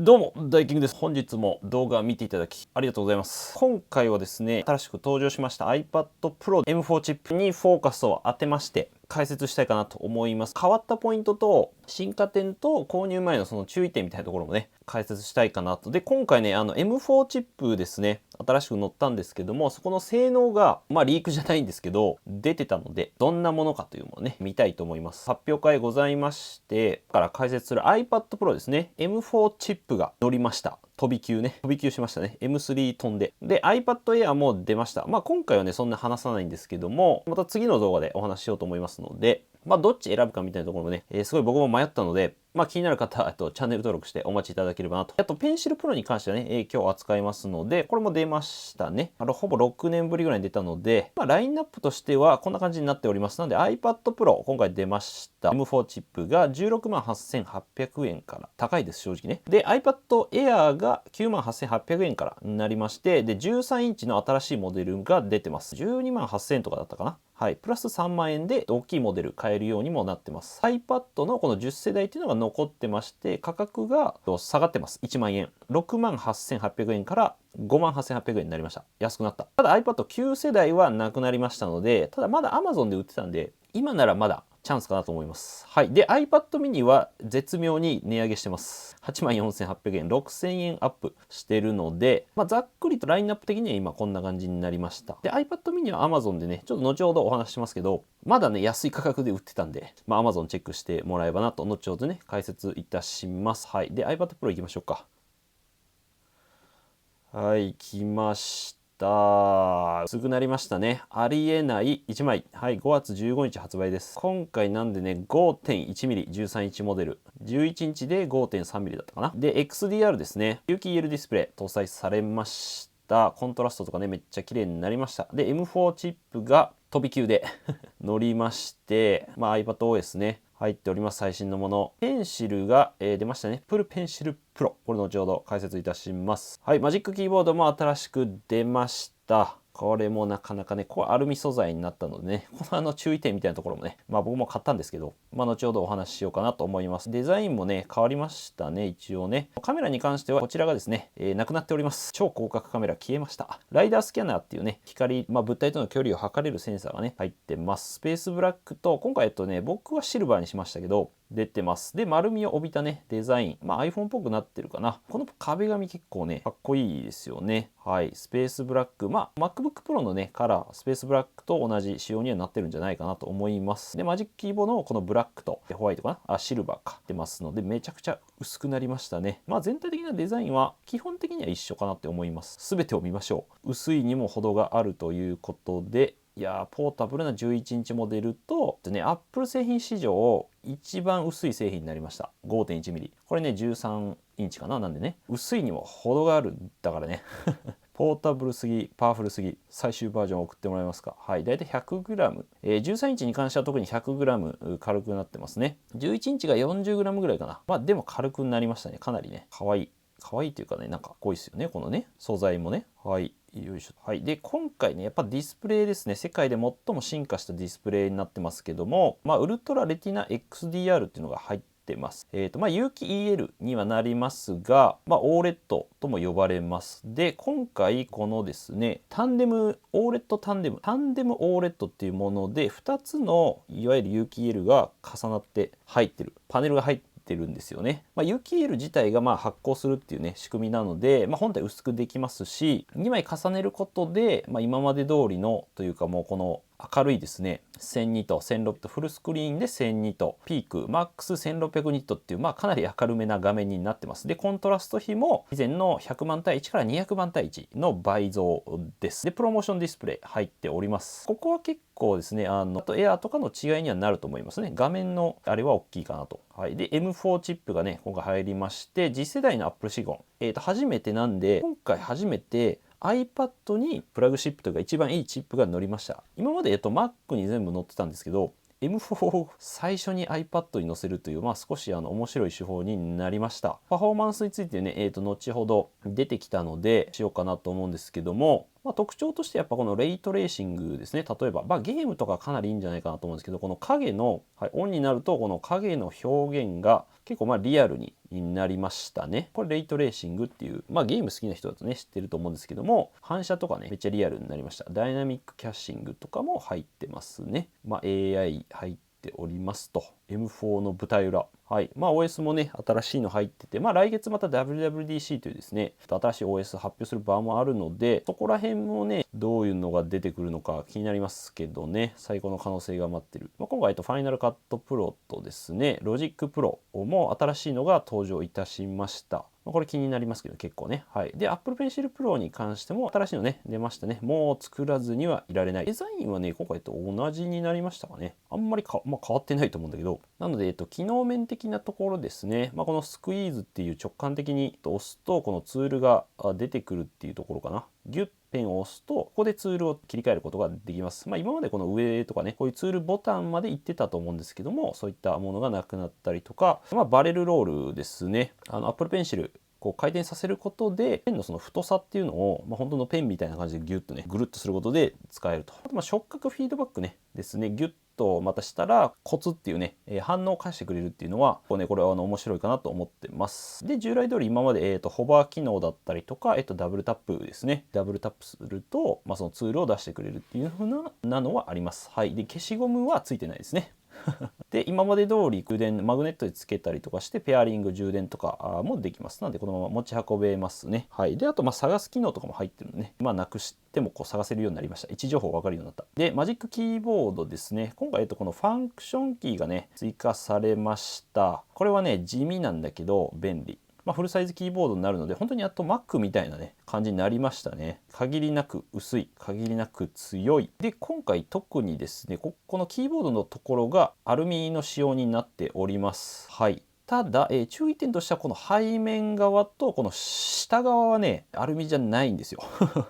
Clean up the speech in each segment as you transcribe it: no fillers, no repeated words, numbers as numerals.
どうも、大キングです。本日も動画見ていただきありがとうございます。今回はですね、新しく登場しました iPad Pro M4 チップにフォーカスを当てまして、解説したいかなと思います。変わったポイントと、進化点と購入前のその注意点みたいなところもね、解説したいかなと。で、今回ね、M4 チップですね、新しく載ったんですけども、そこの性能が、リークじゃないんですけど、出てたので、どんなものかというのをね、見たいと思います。発表会ございまして、から解説する iPad Pro ですね、M4 チップが乗りました。飛び級ね。飛び級しましたね。M3 飛んで。で、iPad Air も出ました。今回はね、そんな話さないんですけども、また次の動画でお話ししようと思いますので、どっち選ぶかみたいなところもね、すごい僕も迷ったので、気になる方は、チャンネル登録してお待ちいただければなと。あと、ペンシルプロに関してはね、今日扱いますので、これも出ましたね。ほぼ6年ぶりぐらいに出たので、ラインナップとしてはこんな感じになっております。なので、iPad Pro、今回出ました。M4 チップが168,800円から。高いです、正直ね。で、iPad Air が98,800円からになりまして、で、13インチの新しいモデルが出てます。128,000円とかだったかな。はい。プラス3万円で大きいモデル買えるようにもなってます。iPad のこの10世代っていうのが残ってまして、価格が下がってます。1万円。68,800円から58,800円になりました。安くなった。ただ iPad9 世代はなくなりましたので、ただまだ Amazon で売ってたんで、今ならまだチャンスかなと思います。はい。で、iPad mini は絶妙に値上げしてます。84,800円、6,000円アップしてるので、ざっくりとラインナップ的には今こんな感じになりました。で、iPad mini は Amazon でね、ちょっと後ほどお話ししますけど、まだね、安い価格で売ってたんで、Amazon チェックしてもらえばなと、後ほどね、解説いたします。はい。で、iPad Pro 行きましょうか。はい、来ました。すぐなりましたね。ありえない1枚。はい、5月15日発売です。今回なんでね、5.1mm、13インチモデル。11インチで 5.3mm だったかな。で、XDR ですね。有機 EL ディスプレイ搭載されました。コントラストとかね、めっちゃ綺麗になりました。で、M4 チップが飛び級で乗りまして、iPadOS ね。入っております。最新のもの。ペンシルが、出ましたね。Apple Pencil Pro。これ後ほど解説いたします。はい。マジックキーボードも新しく出ました。これもなかなかね、これアルミ素材になったのでね、この注意点みたいなところもね、僕も買ったんですけど、後ほどお話ししようかなと思います。デザインもね、変わりましたね、一応ね。カメラに関しては、こちらがですね、なくなっております。超広角カメラ消えました。ライダースキャナーっていうね、光、物体との距離を測れるセンサーがね、入ってます。スペースブラックと、今回僕はシルバーにしましたけど、出てます。で、丸みを帯びたね、デザイン。iPhone っぽくなってるかな。この壁紙結構ね、かっこいいですよね。はい。スペースブラック。MacBook Pro のね、カラー、スペースブラックと同じ仕様にはなってるんじゃないかなと思います。で、マジックキーボードのこのブラックとホワイトかなシルバーか。出ますので、めちゃくちゃ薄くなりましたね。全体的なデザインは基本的には一緒かなって思います。すべてを見ましょう。薄いにも程があるということで、いやー、ポータブルな11インチモデルと、Apple 製品史上一番薄い製品になりました。5.1mm。これね、13インチかな。なんでね、薄いにも程がある。だからね。ポータブルすぎ、パワフルすぎ、最終バージョンを送ってもらえますか。はい。だいたい 100g。13インチに関しては特に 100g 軽くなってますね。11インチが 40g ぐらいかな。でも軽くなりましたね。かなりね。かわいい。かわいいというかね、なんかかっこいいですよね。このね、素材もね。はい。よいしょ。はい。で、今回ね、やっぱディスプレイですね。世界で最も進化したディスプレイになってますけども、ウルトラレティナ XDR っていうのが入ってます。有機 EL にはなりますが、OLED とも呼ばれます。で、今回このですね、OLED タンデム OLED っていうもので、2つのいわゆる有機 EL が重なって入ってる。パネルが入ってるんですよね。有機 EL 自体が発光するっていうね仕組みなので、本体薄くできますし、2枚重ねることで、今まで通りのというかもうこの明るいですね1002と1600とフルスクリーンで1002とピークマックス1600ニットっていうかなり明るめな画面になってます。でコントラスト比も以前の100万対1から200万対1の倍増です。でプロモーションディスプレイ入っております。ここは結構ですねあとエアーとかの違いにはなると思いますね。画面のあれは大きいかなと。はい。で M4 チップがね今回入りまして、次世代の Apple シリコン初めてなんで、今回初めてiPad にフラグシップというか一番いいチップが乗りました。今までMac に全部載ってたんですけど、M4 を最初に iPad に載せるという、少し面白い手法になりました。パフォーマンスについてね、後ほど出てきたのでしようかなと思うんですけども、特徴としてやっぱこのレイトレーシングですね。例えば、ゲームとかかなりいいんじゃないかなと思うんですけど、この影の、オンになるとこの影の表現が結構リアルになりましたね。これレイトレーシングっていう、ゲーム好きな人だとね知ってると思うんですけども、反射とかねめっちゃリアルになりました。ダイナミックキャッシングとかも入ってますね。AI 入っておりますと。M4 の舞台裏。はい。OS もね、新しいの入ってて、来月また WWDC というですね、新しい OS 発表する場もあるので、そこら辺もね、どういうのが出てくるのか気になりますけどね、最高の可能性が待ってる。今回Final Cut Pro とですね、Logic Pro も新しいのが登場いたしました。これ気になりますけど結構ね。はい。で、Apple Pencil Pro に関しても新しいのね、出ましたね。もう作らずにはいられない。デザインはね、今回と同じになりましたかね。あんまり変わってないと思うんだけど。なので、機能面的なところですね。このスクイーズっていう直感的に押すと、このツールが出てくるっていうところかな。ギュッペンを押すと、ここでツールを切り替えることができます。今までこの上とかね、こういうツールボタンまで行ってたと思うんですけども、そういったものがなくなったりとか、バレルロールですね。Apple Pencilこう回転させることでペンのその太さっていうのを、本当のペンみたいな感じでギュッとねぐるっとすることで使えると。あと触覚フィードバックねですね。ギュッとまたしたらコツっていうね、反応を返してくれるっていうのはこれは面白いかなと思ってます。で従来通り今まで、ホバー機能だったりとか、ダブルタップですね。ダブルタップすると、そのツールを出してくれるっていう風なのはあります。はい。で消しゴムはついてないですね。で今まで通り充電マグネットでつけたりとかしてペアリング充電とかもできます。なのでこのまま持ち運べますね。はい。であと探す機能とかも入ってるのでね、なくしてもこう探せるようになりました。位置情報分かるようになった。でマジックキーボードですね。今回このファンクションキーがね追加されました。これはね地味なんだけど便利。フルサイズキーボードになるので本当にやっと Mac みたいなね感じになりましたね。限りなく薄い、限りなく強い。で今回特にですねこのキーボードのところがアルミの仕様になっております。はい。ただ、注意点としてはこの背面側とこの下側はねアルミじゃないんですよ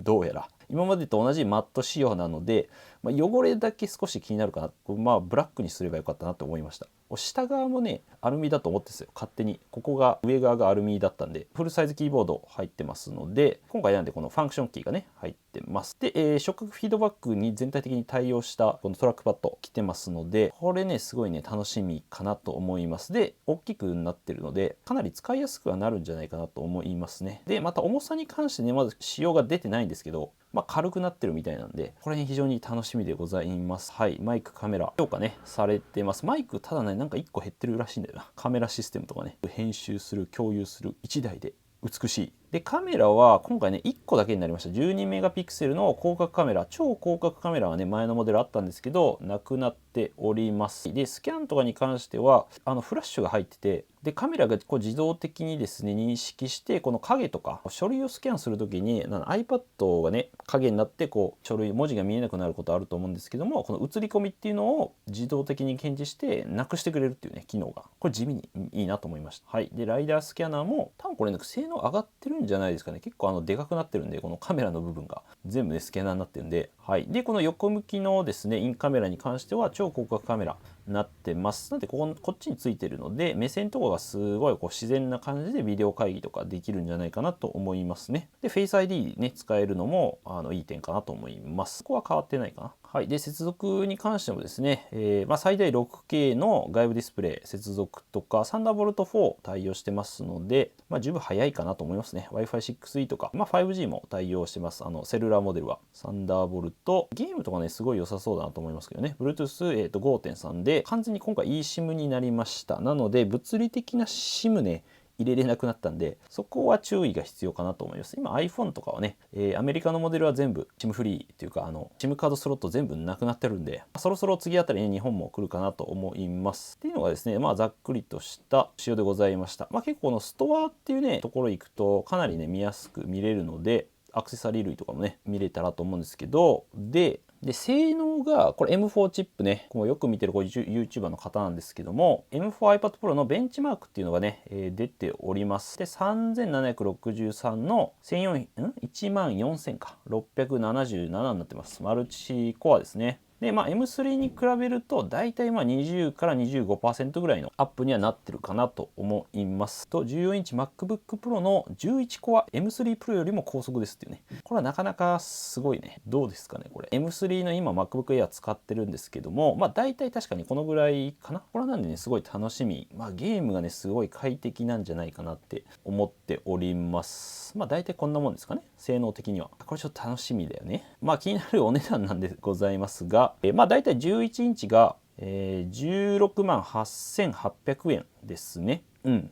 どうやら。今までと同じマット仕様なので、汚れだけ少し気になるかな。ブラックにすればよかったなと思いました。下側もねアルミだと思ってですよ勝手に。ここが上側がアルミだったんでフルサイズキーボード入ってますので、今回なんでこのファンクションキーがね入ってます。で、触覚フィードバックに全体的に対応したこのトラックパッド来てますので、これねすごいね楽しみかなと思います。で大きくなってるのでかなり使いやすくはなるんじゃないかなと思いますね。でまた重さに関してねまず仕様が出てないんですけど、軽くなってるみたいなんで、これ非常に楽しみでございます。はい。マイク、カメラ、評価ね、されてます。マイク、ただね、なんか1個減ってるらしいんだよな。カメラシステムとかね、編集する、共有する、1台で美しい。で、カメラは今回ね、1個だけになりました。12メガピクセルの広角カメラ。超広角カメラはね、前のモデルあったんですけど、なくなっております。で、スキャンとかに関しては、フラッシュが入ってて、で、カメラがこう自動的にですね、認識して、この影とか、書類をスキャンするときに、iPad がね、影になって、こう、書類、文字が見えなくなることあると思うんですけども、この映り込みっていうのを自動的に検知して、なくしてくれるっていうね、機能が。これ地味にいいなと思いました。はい。で、ライダースキャナーも、多分これね、性能上がってるんじゃないですかね。結構でかくなってるんで、このカメラの部分が全部ね、スキャナーになってるんで、はい。で、この横向きのですね、インカメラに関しては、超広角カメラ。なってます。なんでこっちについてるので目線とかがすごいこう自然な感じでビデオ会議とかできるんじゃないかなと思いますね。で Face ID ね使えるのもいい点かなと思います。ここは変わってないかな。はい。で接続に関してもですね、最大 6K の外部ディスプレイ接続とかサンダーボルト4対応してますので、十分早いかなと思いますね。Wi-Fi 6E とか、5G も対応してます。セルラーモデルはサンダーボルトゲームとかねすごい良さそうだなと思いますけどね。Bluetooth、5.3 で完全に今回 eSIM になりました。なので物理的な SIM ね入れれなくなったんで、そこは注意が必要かなと思います。今 iPhone とかはね、アメリカのモデルは全部 SIM フリーっていうかSIM カードスロット全部なくなってるんで、そろそろ次あたりに日本も来るかなと思います。っていうのがですね、ざっくりとした仕様でございました。結構このストアっていうねところ行くとかなりね見やすく見れるので、アクセサリー類とかもね見れたらと思うんですけど、で性能がこれ M4 チップね、よく見てるYouTuber の方なんですけども M4iPad Pro のベンチマークっていうのがね、出ております。で3763の14000か677になってます。マルチコアですね。で、M3 に比べると大体20から 25% ぐらいのアップにはなってるかなと思いますと、14インチ MacBook Pro の11コア M3 Pro よりも高速ですっていうね。これはなかなかすごいね。どうですかねこれ。M3 の今 MacBook Air 使ってるんですけども、大体確かにこのぐらいかな。これなんでね、すごい楽しみ。ゲームがね、すごい快適なんじゃないかなって思っております。大体こんなもんですかね。性能的には。これちょっと楽しみだよね。気になるお値段なんでございますが、大体11インチが、16万8800円ですね。うん。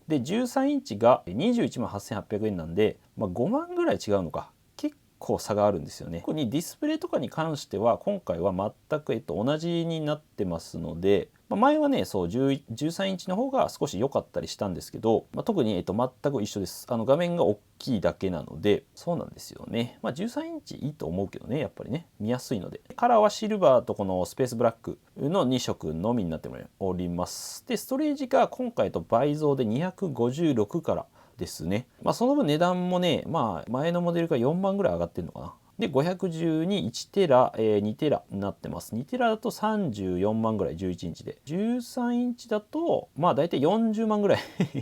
で、13インチが21万8800円なんで、5万ぐらい違うのか。結構差があるんですよね。特にディスプレイとかに関しては、今回は全く、同じになってますので、前はね、そう、13インチの方が少し良かったりしたんですけど、特に、全く一緒です。画面が大きいだけなので、そうなんですよね。13インチいいと思うけどね、やっぱりね、見やすいので。カラーはシルバーとこのスペースブラックの2色のみになっております。で、ストレージが今回と倍増で256からですね。その分値段もね、前のモデルが4万ぐらい上がってるのかな。で、512、1テラ、2テラになってます。2テラだと34万ぐらい、11インチで。13インチだと、大体40万ぐらい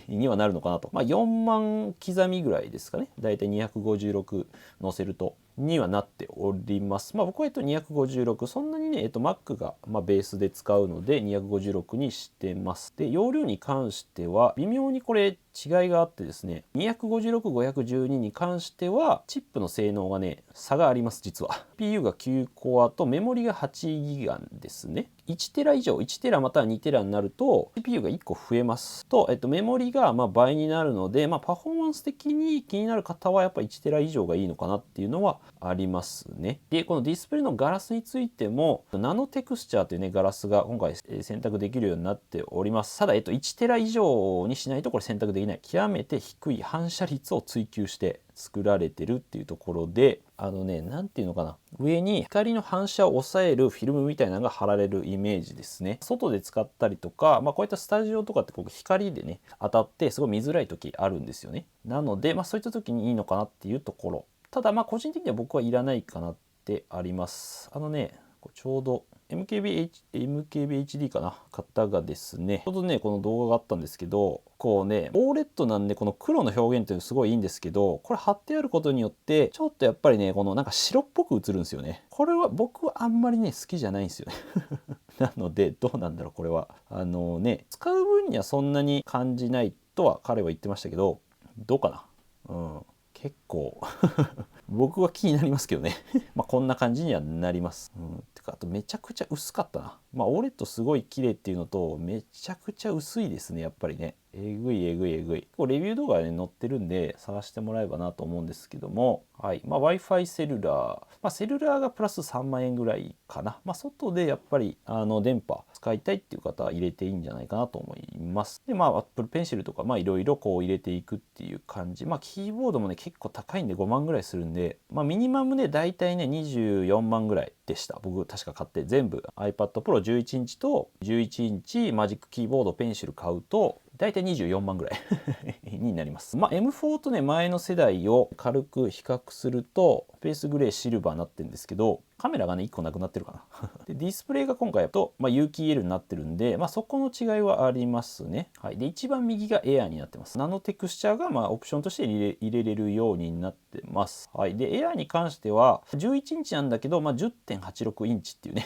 にはなるのかなと。4万刻みぐらいですかね。大体256乗せると。にはなっております。僕は256、そんなにね、Mac が、ベースで使うので256にしてます。で、容量に関しては、微妙にこれ違いがあってですね、256、512に関しては、チップの性能がね、差があります、実は。CPU が9コアとメモリが8ギガですね。1テラ以上、1テラまたは2テラになると CPU が1個増えますと、メモリが倍になるので、パフォーマンス的に気になる方はやっぱ1テラ以上がいいのかなっていうのはありますね。で、このディスプレイのガラスについてもナノテクスチャーというねガラスが今回選択できるようになっております。ただ1テラ以上にしないとこれ選択できない。極めて低い反射率を追求して作られてるっていうところで、なんていうのかな、上に光の反射を抑えるフィルムみたいなのが貼られるイメージですね。外で使ったりとか、こういったスタジオとかって光でね当たってすごい見づらい時あるんですよね。なので、そういった時にいいのかなっていうところ。ただ個人的には僕はいらないかなってあります。ちょうどMKBHD かな方がですね、ちょうどねこの動画があったんですけど、こうね OLED なんでこの黒の表現っていうのすごいいいんですけど、これ貼ってあることによってちょっとやっぱりねこのなんか白っぽく映るんですよね。これは僕はあんまりね好きじゃないんですよねなのでどうなんだろうこれは。使う分にはそんなに感じないとは彼は言ってましたけど、どうかな。結構僕は気になりますけどねこんな感じにはなります。てかあとめちゃくちゃ薄かったな。OLED すごい綺麗っていうのとめちゃくちゃ薄いですねやっぱりね。えぐい。これレビュー動画で載ってるんで探してもらえばなと思うんですけども、はい。Wi-Fi セルラー、セルラーがプラス3万円ぐらいかな。外でやっぱり電波使いたいっていう方は入れていいんじゃないかなと思います。で、Apple Pencil とかいろいろこう入れていくっていう感じ。キーボードもね結構高いんで5万ぐらいするんで、ミニマムでだいたいね24万ぐらいでした。僕確か買って全部 iPad Pro 11インチと11インチマジックキーボードペンシル買うとだいたい24万ぐらいになります。M4 とね前の世代を軽く比較するとスペースグレーシルバーになってるんですけど、カメラがね1個なくなってるかなでディスプレイが今回と、有機 EL になってるんで、そこの違いはありますね。はい。で一番右がエアーになってます。ナノテクスチャーがオプションとして入れれるようになってます。はい。でエアーに関しては11インチなんだけど、10.86 インチっていうね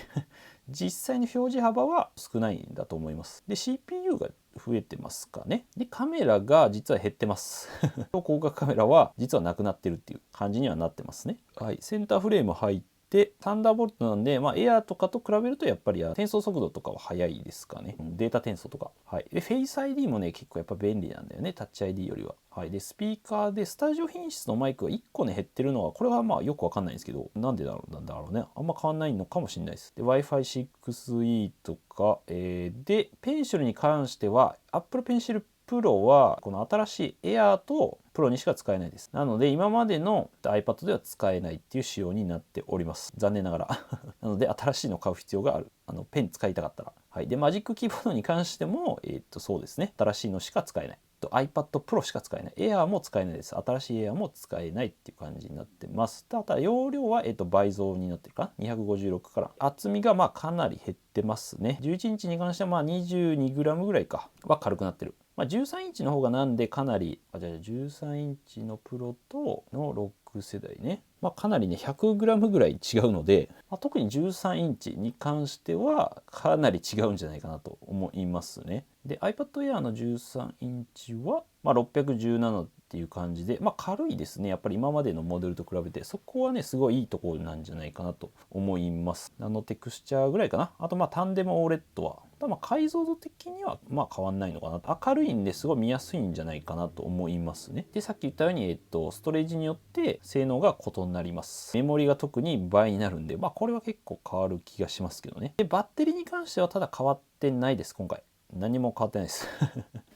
実際の表示幅は少ないんだと思います。で CPU が増えてますかね。でカメラが実は減ってます広角カメラは実はなくなってるっていう感じにはなってますね。はい。センターフレーム入ってでサンダーボルトなんで、エアーとかと比べるとやっぱり転送速度とかは速いですかね。データ転送とか。はい。で、フェイス ID もね、結構やっぱ便利なんだよね。タッチ ID よりは。はい。で、スピーカーでスタジオ品質のマイクが1個ね、減ってるのは、これはよくわかんないんですけど、なんでなんだろうね。あんま変わんないのかもしれないです。で、Wi-Fi 6E とか、で、ペンシルに関しては、Apple Pencil Pro はこの新しい Air と Pro にしか使えないです。なので今までの iPad では使えないっていう仕様になっております。残念ながらなので新しいのを買う必要がある。ペン使いたかったら。はい。で、マジックキーボードに関しても、そうですね。新しいのしか使えない。iPad Pro しか使えない。Air も使えないです。新しい Air も使えないっていう感じになってます。ただ容量は、倍増になってるかな。256から厚みがかなり減ってますね。11インチに関しては22g ぐらいかは軽くなってる。13インチの方がなんでかなりじゃあ13インチのプロとの6世代ね、かなりね 100g ぐらい違うので、特に13インチに関してはかなり違うんじゃないかなと思いますね。で iPad Air の13インチは、617っていう感じで、軽いですね。やっぱり今までのモデルと比べてそこはねすごいいいところなんじゃないかなと思います。テクスチャーぐらいかな。あとタンデム OLED は解像度的には変わんないのかなと。明るいんですごい見やすいんじゃないかなと思いますね。でさっき言ったように、ストレージによって性能が異なります。メモリが特に倍になるんで、これは結構変わる気がしますけどね。でバッテリーに関してはただ変わってないです。今回何も変わってないです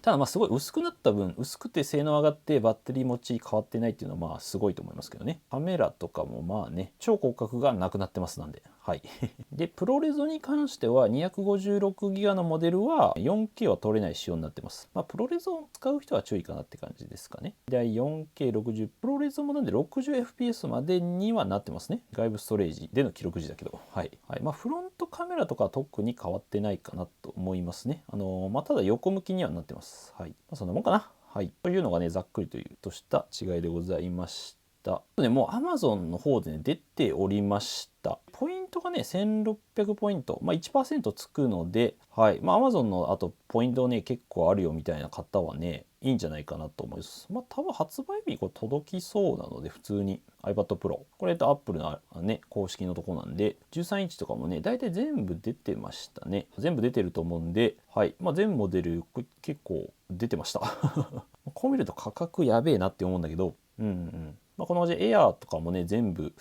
ただすごい薄くなった分、薄くて性能上がってバッテリー持ち変わってないっていうのはすごいと思いますけどね。カメラとかも超広角がなくなってますなんで、はいでプロレゾに関しては 256GB のモデルは 4K は撮れない仕様になってます。プロレゾを使う人は注意かなって感じですかね。で 4K60 プロレゾもなんで 60fps までにはなってますね。外部ストレージでの記録時だけど、フロントカメラとかは特に変わってないかなと思いますね。ただ横向きにはなってます。そんなもんかな。というのがねざっくりとした違いでございました。もう Amazon の方で出ておりました。ポイントがね1600ポイント、1% つくので、Amazon のあとポイントね結構あるよみたいな方はねいいんじゃないかなと思います。多分発売日届きそうなので、普通に iPad Pro これApple のね公式のとこなんで、13インチとかもね大体全部出てましたね。全部出てると思うんで、全モデル結構出てましたこう見ると価格やべえなって思うんだけど、このエアーとかもね全部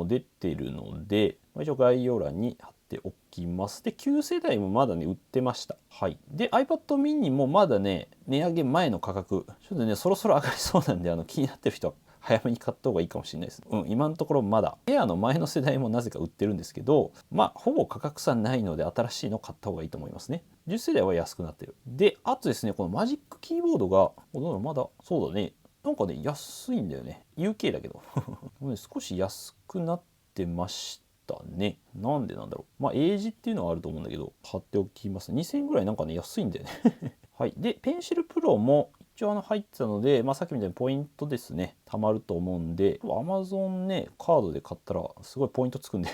出てるので、一応概要欄に貼っておきます。で旧世代もまだね売ってました。で iPad mini もまだね値上げ前の価格ちょっとねそろそろ上がりそうなんで、気になってる人は早めに買った方がいいかもしれないです。今のところまだエアーの前の世代もなぜか売ってるんですけど、ほぼ価格差ないので新しいの買った方がいいと思いますね。10世代は安くなってる。であとですね、このマジックキーボードがまだそうだね、なんかね安いんだよね。 UK だけど少し安くなってましたね。なんでなんだろう。英字っていうのはあると思うんだけど、貼っておきます。2000円ぐらいなんかね安いんだよねでペンシルプロも一応入ってたので、さっきみたいにポイントですね貯まると思うんで、 Amazon ねカードで買ったらすごいポイントつくんで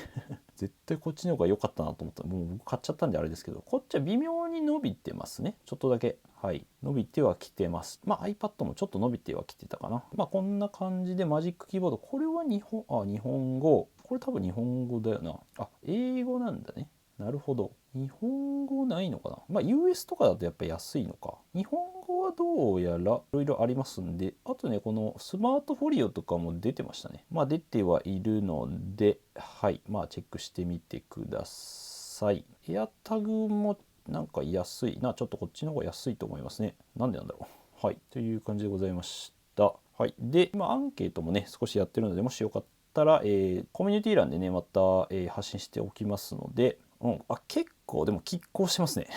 絶対こっちの方が良かったなと思った。もう僕買っちゃったんであれですけど、こっちは微妙に伸びてますね。ちょっとだけ伸びてはきてます。iPad もちょっと伸びてはきてたかな。こんな感じでマジックキーボード、これは日本語、これ多分日本語だよな。英語なんだね。なるほど。日本語ないのかな。US とかだとやっぱり安いのか。日本語はどうやらいろいろありますんで、あとねこのスマートフォリオとかも出てましたね。出てはいるので、チェックしてみてください。エアタグもなんか安いな。ちょっとこっちの方が安いと思いますね。なんでなんだろう。という感じでございました。でアンケートもね少しやってるので、もしよかったら、コミュニティ欄でねまた、発信しておきますので、結構でも拮抗してますね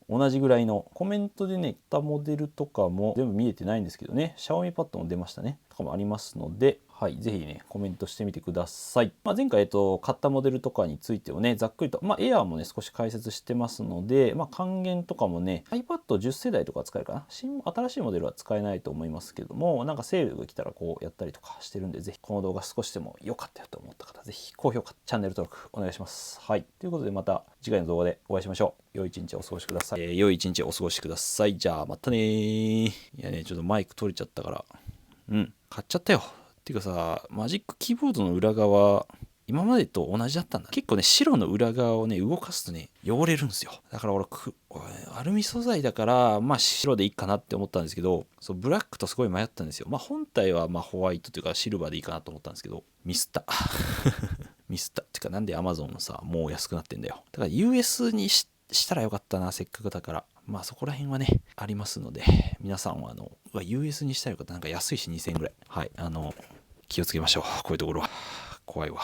同じぐらいのコメントでね言ったモデルとかも全部見えてないんですけどね、Xiaomi Pad も出ましたねとかもありますので、ぜひねコメントしてみてください。前回買ったモデルとかについてをねざっくりと、Air もね少し解説してますので、還元とかもね iPad10 世代とか使えるかな。新しいモデルは使えないと思いますけども、なんかセールが来たらこうやったりとかしてるんで、ぜひこの動画少しでも良かったよと思った方、ぜひ高評価チャンネル登録お願いします。ということでまた次回の動画でお会いしましょう。良い一日お過ごしください。良い一日お過ごしください。じゃあまたねー。いやねちょっとマイク取れちゃったから買っちゃったよ。っていうかさ、マジックキーボードの裏側今までと同じだったんだ。結構ね白の裏側をね動かすとね汚れるんですよ。だから俺アルミ素材だから白でいいかなって思ったんですけど、そうブラックとすごい迷ったんですよ。本体はホワイトというかシルバーでいいかなと思ったんですけど、ミスったミスったってか、なんで Amazon のさもう安くなってんだよ。だから US にしたらよかったな、せっかくだから。そこら辺はねありますので、皆さんはUS にしたらよかった。なんか安いし2000円ぐらい。気をつけましょう。こういうところは怖いわ。